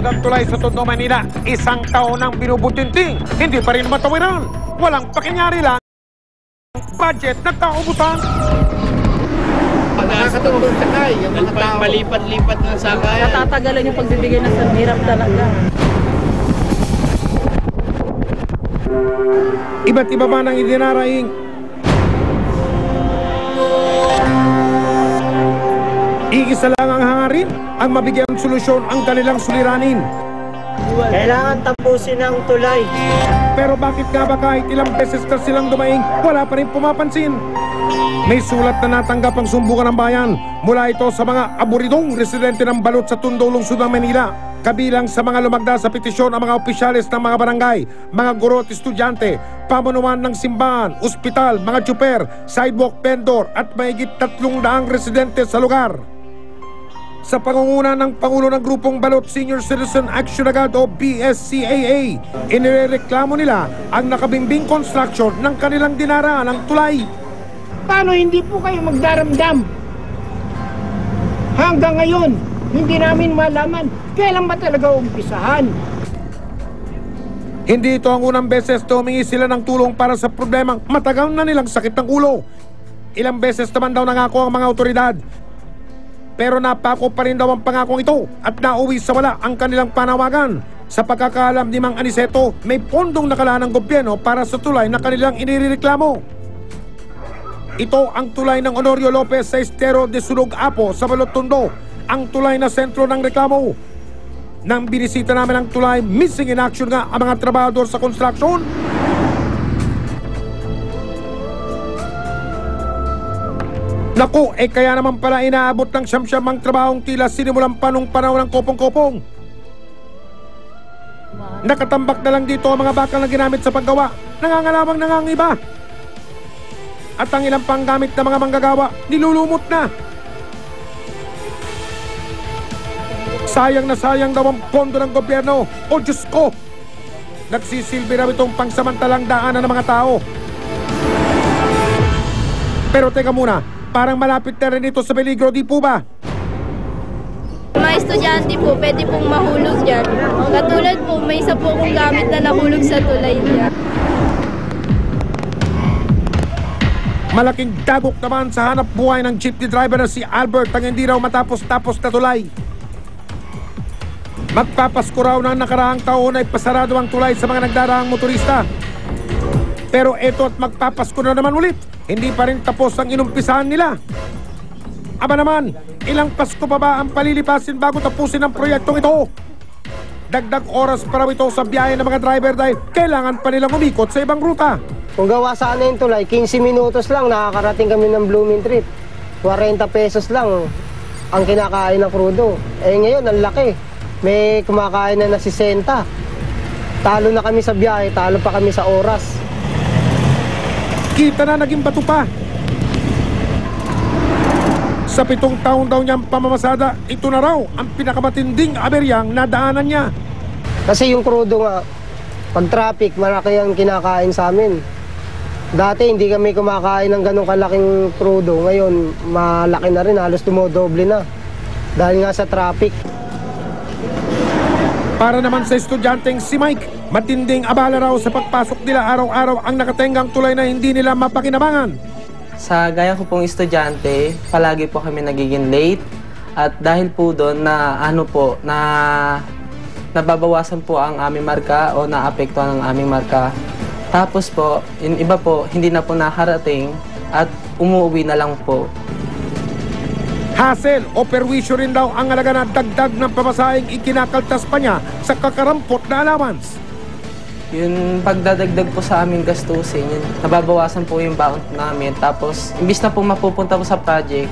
Maluwag ang tulay sa Tondo, Manila. Isang taon nang binubutinting. Hindi pa rin matawiran. Walang pakinyari lang. Budget nagkaubusan. Nakakatulong sakay. Yung mga tao. Palipat-lipat ng sakay. Natatagalan yung pagbibigay ng hirap talaga. Iba't iba ba nang idinaraing? Iisa lang ang hangarin, ang mabigyan solusyon ang kanilang suliranin. Kailangan tapusin ang tulay. Pero bakit nga ba kahit ilang beses na silang dumaing, wala pa rin pumapansin? May sulat na natanggap ang sumbukan ng bayan mula ito sa mga aburidong residente ng Balot sa Tondo, Lungsod ng Manila. Kabilang sa mga lumagda sa petisyon ang mga opisyales ng mga barangay, mga guro at estudyante, pamunuan ng simbahan, ospital, mga tsuper, sidewalk vendor at mahigit 300 residente sa lugar. Sa pangunguna ng Pangulo ng Grupong Balot Senior Citizen Action Agad o BSCAA, inireklamo nila ang nakabimbing construction ng kanilang dinaraan ng tulay. Paano hindi po kayo magdaramdam? Hanggang ngayon, hindi namin malaman kailan ba talaga umpisahan. Hindi ito ang unang beses na humingi sila ng tulong para sa problemang matagal na nilang sakit ng ulo. Ilang beses naman daw nangako ang mga otoridad. Pero napako pa rin daw ang pangakong ito at nauwi sa wala ang kanilang panawagan. Sa pagkakaalam ni Mang Aniceto, may pondong nakalaan ng gobyerno para sa tulay na kanilang inireklamo. Ito ang tulay ng Honorio Lopez sa Estero de Sunog Apo sa Balot, Tondo, ang tulay na sentro ng reklamo. Nang binisita namin ang tulay, missing in action nga ang mga trabahador sa construction. Naku, kaya naman pala inaabot ng siyam-siyam ang trabahong tila sinimulan pa nung panahon ng kopong-kopong. Nakatambak na lang dito ang mga bakal na ginamit sa paggawa, nangangalawang nangangiba. At ang ilang panggamit na mga manggagawa, nilulumot na. Sayang na sayang daw ang pondo ng gobyerno. O Diyos ko! Nagsisilbi na itong pangsamantalang daanan ng mga tao. Pero teka muna, parang malapit na rin ito sa peligro, di po ba? Mga estudyante po, pwede pong mahulog dyan. Katulad po, may isa po kong gamit na nahulog sa tulay niya. Malaking dagok naman sa hanap buhay ng jeepney driver na si Albert ang hindi raw matapos-tapos na tulay. Magpapasko raw na nakaraang taon ay pasarado ang tulay sa mga nagdaraang motorista. Pero eto at magpapasko na naman ulit, hindi pa rin tapos ang inumpisahan nila. Aba naman, ilang Pasko pa ba ang palilipasin bago tapusin ang proyektong ito? Dagdag oras para ito sa biyahe ng mga driver dahil kailangan pa nilang umikot sa ibang ruta. Kung gawa sana yung tulay, 15 minutos lang nakakarating kami ng Blooming Trip. 40 pesos lang ang kinakain ng krudo. Ngayon, ang laki. May kumakain na 60. Talo na kami sa biyahe, talo pa kami sa oras. Kita na naging bato pa. Sa 7 taon daw niyang pamamasada, ito na raw ang pinakamatinding aberyang nadaanan niya. Kasi yung krudo nga, pag traffic, malaki ang kinakain sa amin. Dati hindi kami kumakain ng ganong kalaking krudo. Ngayon, malaki na rin, halos tumodoble na. Dahil nga sa traffic. Para naman sa estudyanteng si Mike, matinding abala raw sa pagpasok nila araw-araw ang nakatenggang tulay na hindi nila mapakinabangan. Sa gaya ko pong estudyante, palagi po kami nagiging late. At dahil po doon na nababawasan po ang aming marka o naapektuhan ang aming marka. Tapos po, yung iba po, hindi na po nakarating at umuwi na lang po. Hassle o perwisyo rin daw ang alaga na dagdag ng pamasahing ikinakaltas pa niya sa kakarampot na allowance. Yung pagdadagdag po sa aming gastusin, yun, nababawasan po yung baon namin. Tapos, imbis na po mapupunta po sa project,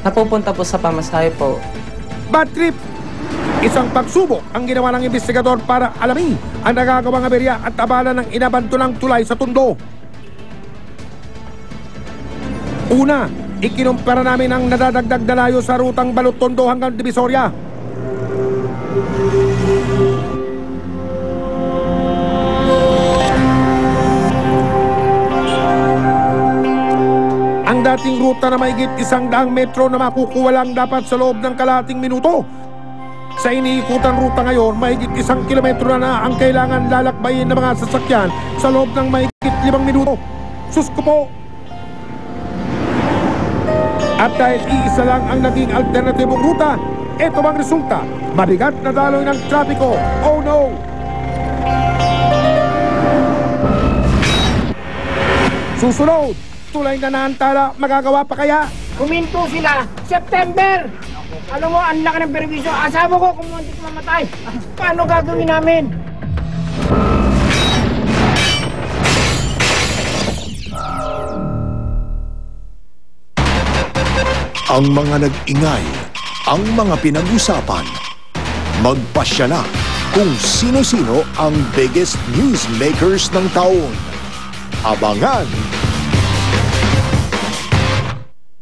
napupunta po sa pamasahe po. Bad trip! Isang pagsubok ang ginawa ng investigador para alamin ang nagagawang aberya at abala ng inabantonang tulay sa Tondo. Una, ikinumpara namin ang nadadagdag na layo sa rutang Balot, Tondo hanggang Divisoria. Ang dating ruta na mahigit 100 metro na makukuha lang dapat sa loob ng kalahating minuto. Sa iniikutang ruta ngayon, mahigit 1 kilometro na ang kailangan lalakbayin ng mga sasakyan sa loob ng mahigit 5 minuto. Sus ko po! At dahil iisa lang ang naging alternatibong ruta, ito ang resulta. Mabigat na daloy ng trapiko. Oh no! Susunod, tulay na naantala, magagawa pa kaya? Kuminto sila, September! Alam mo, ang laki ng perwisyo. Asawa ko kung hindi mamatay. Paano gagawin namin? Ang mga nag-ingay, ang mga pinag-usapan. Magpasya na kung sino-sino ang biggest newsmakers ng taon. Abangan!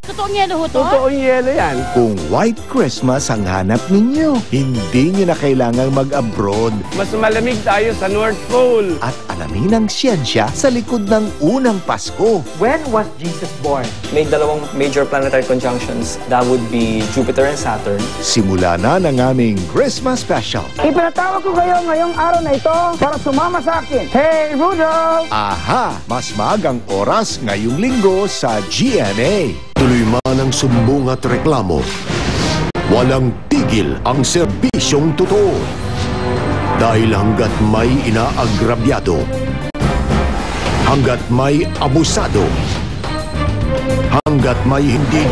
Totoong yelo ho to? Totoong yelo yan. Kung White Christmas ang hanap ninyo, hindi nyo na kailangang mag-abroad Mas malamig tayo sa North Pole. at alamin ang siyensya sa likod ng unang Pasko. When was Jesus born? May dalawang major planetary conjunctions. That would be Jupiter and Saturn. Simula na ng aming Christmas special. Ipinatawag ko kayo ngayong araw na ito para sumama sa akin. Hey, Rudolph! Aha! Mas maagang oras ngayong linggo sa GMA. Tuloy man ang sumbong at reklamo. Walang tigil ang serbisyong totoo. Dahil hanggat may inaagrabyado, hanggat may abusado, hanggat may hindi